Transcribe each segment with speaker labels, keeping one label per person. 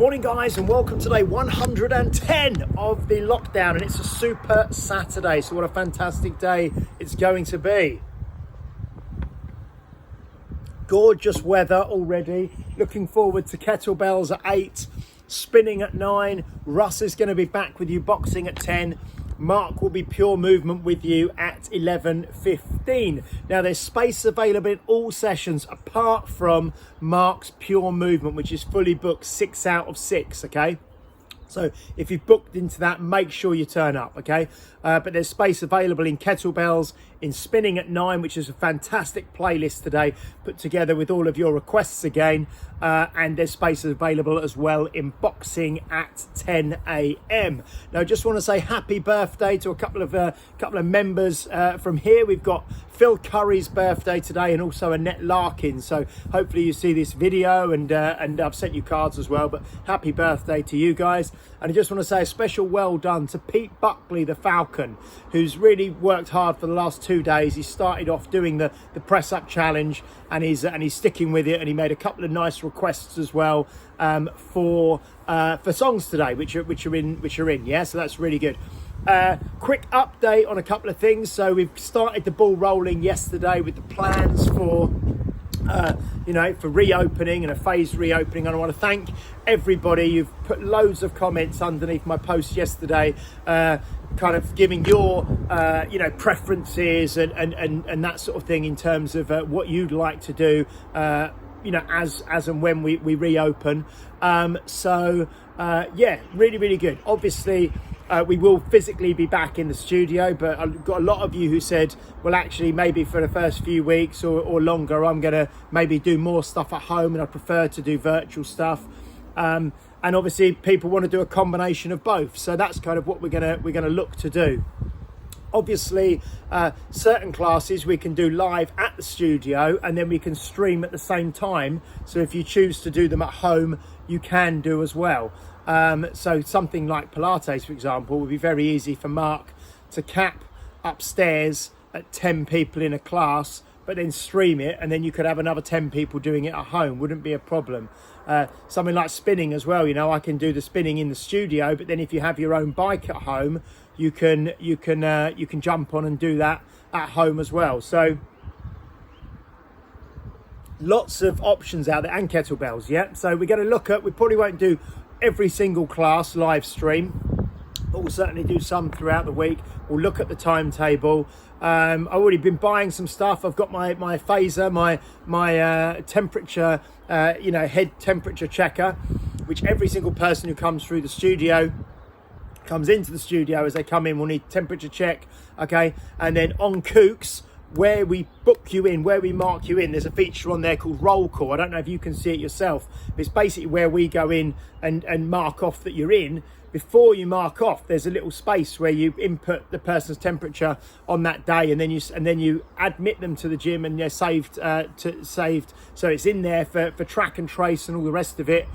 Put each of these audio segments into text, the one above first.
Speaker 1: Morning guys, and welcome to day 110 of the lockdown, and it's a super Saturday, so what a fantastic day it's going to be. Gorgeous weather already. Looking forward to kettlebells at 8, spinning at 9. Russ is going to be back with you boxing at 10. Mark will be pure movement with you at 11:15. Now there's space available in all sessions apart from Mark's pure movement, which is fully booked 6 out of 6, okay? So if you've booked into that, make sure you turn up, okay? But there's space available in kettlebells, in spinning at 9, which is a fantastic playlist today, put together with all of your requests again. And there's space available as well in boxing at 10 a.m. Now, I just want to say happy birthday to a couple of members from here. We've got Phil Curry's birthday today, and also Annette Larkin. So hopefully you see this video, and I've sent you cards as well. But happy birthday to you guys. And I just want to say a special well done to Pete Buckley, the Falcon, who's really worked hard for the last 2 days. He started off doing the press up challenge, and he's sticking with it. And he made a couple of nice requests as well for songs today, which are in. Yeah, so that's really good. Quick update on a couple of things. So we've started the ball rolling yesterday with the plans for for reopening and a phased reopening. And I want to thank everybody. You've put loads of comments underneath my post yesterday, kind of giving your preferences and that sort of thing in terms of what you'd like to do as and when we reopen. Really good. Obviously we will physically be back in the studio, but I've got a lot of you who said, well, actually maybe for the first few weeks or longer, I'm gonna maybe do more stuff at home, and I prefer to do virtual stuff. And obviously people want to do a combination of both, so that's kind of what we're gonna look to do. Obviously, certain classes we can do live at the studio, and then we can stream at the same time. So if you choose to do them at home, you can do as well. So something like Pilates, for example, would be very easy for Mark to cap upstairs at 10 people in a class, but then stream it, and then you could have another 10 people doing it at home. Wouldn't be a problem. Something like spinning as well. I can do the spinning in the studio, but then if you have your own bike at home, you can jump on and do that at home as well. So lots of options out there, and kettlebells. Yeah. So we're going to look at. We probably won't do every single class live stream, but we'll certainly do some throughout the week. We'll look at the timetable. I've already been buying some stuff. I've got my phaser, my temperature, head temperature checker, which every single person who comes into the studio as they come in will need temperature check. Okay, and then on Kooks, where we book you in, where we mark you in, there's a feature on there called roll call. I don't know if you can see it yourself, but it's basically where we go in and mark off that you're in. Before you mark off, there's a little space where you input the person's temperature on that day, and then you admit them to the gym, and they're saved. So it's in there for track and trace and all the rest of it.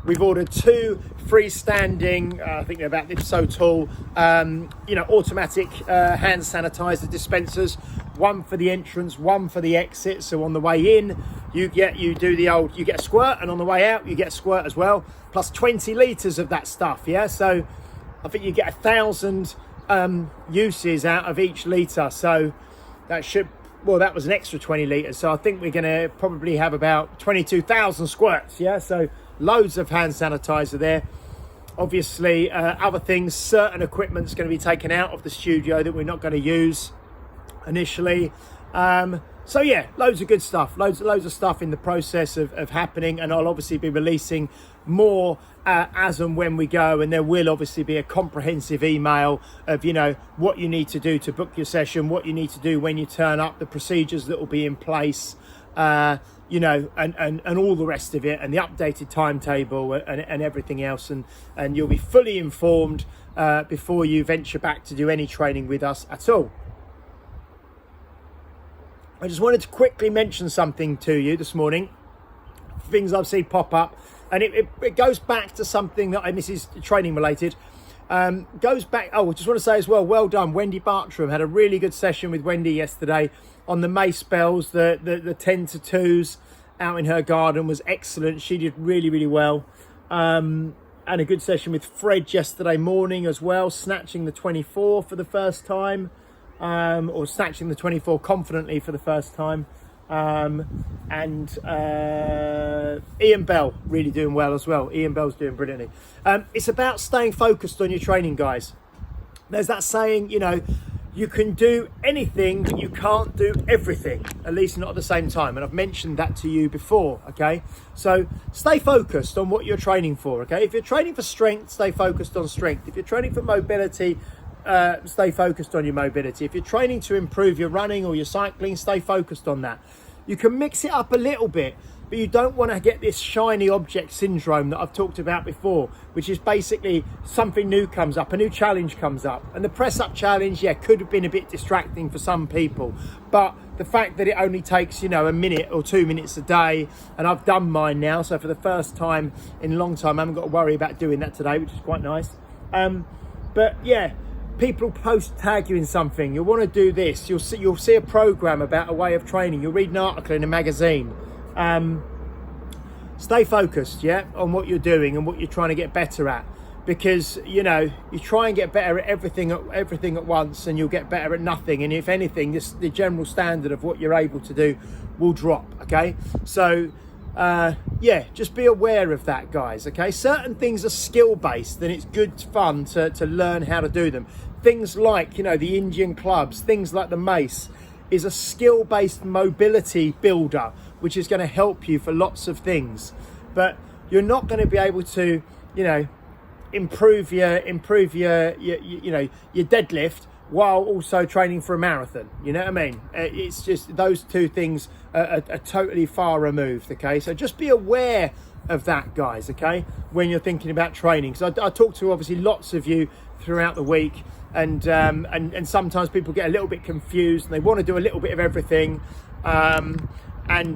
Speaker 1: We've ordered 2 freestanding, I think they're about this so tall, automatic hand sanitizer dispensers. One for the entrance, one for the exit. So on the way in, you get a squirt, and on the way out, you get a squirt as well. Plus 20 litres of that stuff, yeah? So I think you get 1,000 uses out of each litre. So that was an extra 20 litres. So I think we're going to probably have about 22,000 squirts, yeah? So loads of hand sanitizer there. Obviously, other things, certain equipment's going to be taken out of the studio that we're not going to use initially. So yeah, loads of good stuff, loads of stuff in the process of happening, and I'll obviously be releasing more as and when we go, and there will obviously be a comprehensive email of what you need to do to book your session, what you need to do when you turn up, the procedures that will be in place, and all the rest of it, and the updated timetable and everything else, and you'll be fully informed before you venture back to do any training with us at all. I just wanted to quickly mention something to you this morning, things I've seen pop up, and it goes back to something that this is training related. Goes back, I just want to say as well, well done, Wendy Bartram. Had a really good session with Wendy yesterday on the mace bells, the 10 to 2s out in her garden was excellent. She did really, really well. and a good session with Fred yesterday morning as well, snatching the 24 for the first time, or snatching the 24 confidently for the first time. And Ian Bell really doing well as well. Ian Bell's doing brilliantly. It's about staying focused on your training, guys. There's that saying, you know, you can do anything, but you can't do everything, at least not at the same time. And I've mentioned that to you before, okay? So stay focused on what you're training for, okay? If you're training for strength, stay focused on strength. If you're training for mobility, stay focused on your mobility. If you're training to improve your running or your cycling, stay focused on that. You can mix it up a little bit, but you don't want to get this shiny object syndrome that I've talked about before, which is basically something new comes up, a new challenge comes up. And the press up challenge, yeah, could have been a bit distracting for some people, but the fact that it only takes, you know, a minute or 2 minutes a day, and I've done mine now, so for the first time in a long time, I haven't got to worry about doing that today, which is quite nice. But yeah, people post tag you in something. You'll want to do this. You'll see a program about a way of training. You'll read an article in a magazine. Stay focused, yeah, on what you're doing and what you're trying to get better at, because you know you try and get better at everything at once, and you'll get better at nothing. And if anything, the general standard of what you're able to do will drop. Okay, so yeah, just be aware of that, guys. Okay, certain things are skill based, and it's good fun to learn how to do them. Things like, you know, the Indian clubs, things like the mace is a skill based mobility builder, which is going to help you for lots of things. But you're not going to be able to, you know, improve your you know, your deadlift while also training for a marathon. You know what I mean? It's just those two things are totally far removed. Okay, so just be aware of that, guys. Okay, when you're thinking about training, because I talk to obviously lots of you throughout the week, and sometimes people get a little bit confused and they want to do a little bit of everything, and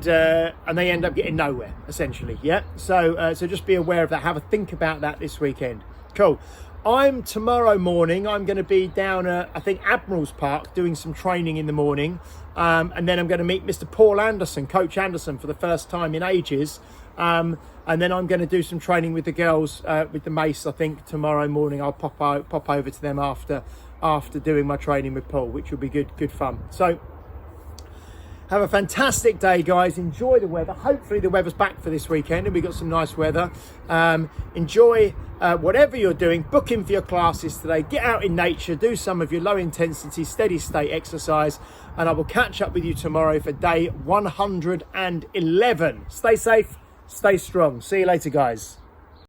Speaker 1: they end up getting nowhere, essentially. Yeah, so just be aware of that. Have a think about that this weekend. Cool. Tomorrow morning, I'm going to be down at, I think, Admiral's Park, doing some training in the morning, and then I'm going to meet Mr. Paul Anderson, Coach Anderson, for the first time in ages, and then I'm going to do some training with the girls with the mace. I think tomorrow morning I'll pop over to them after doing my training with Paul, which will be good fun. So have a fantastic day, guys. Enjoy the weather. Hopefully the weather's back for this weekend and we've got some nice weather. Enjoy whatever you're doing. Book in for your classes today. Get out in nature. Do some of your low intensity, steady state exercise. And I will catch up with you tomorrow for day 111. Stay safe. Stay strong. See you later, guys.